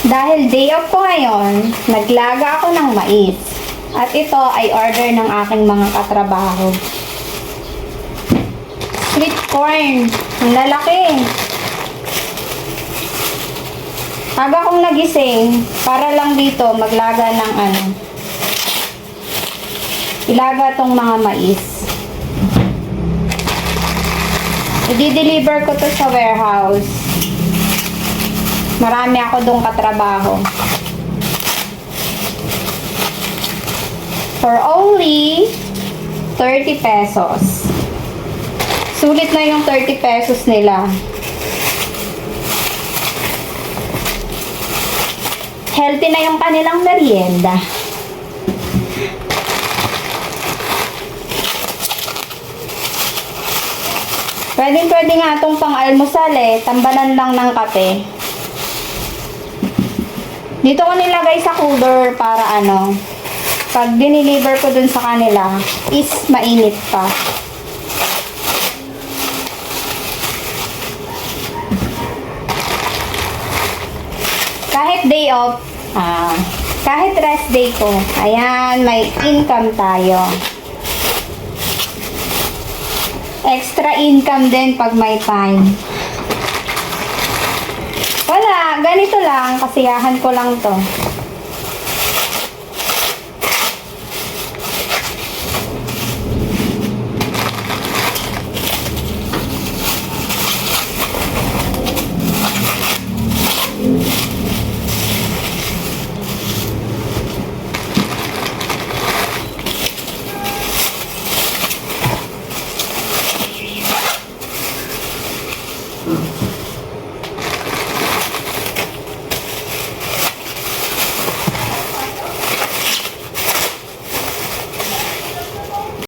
Dahil day off ko ngayon, naglaga ako ng mais. At ito ay order ng aking mga katrabaho. Sweet corn. Ang lalaki. Aga kong nagising para lang dito maglaga ng ilaga tong mga mais. I-deliver ko to sa warehouse. Marami ako dong katrabaho. For only 30 pesos. Sulit na yung 30 pesos nila. Healthy na yung kanilang merienda. Pwede nga itong pang-almusal tambalan lang ng kape. Dito ko nilagay sa cooler para pag diniliver ko dun sa kanila is mainit pa. Kahit day off, kahit rest day ko, ayan, may income tayo. Extra income din pag may time. Wala, ganito lang, kasiyahan ko lang to.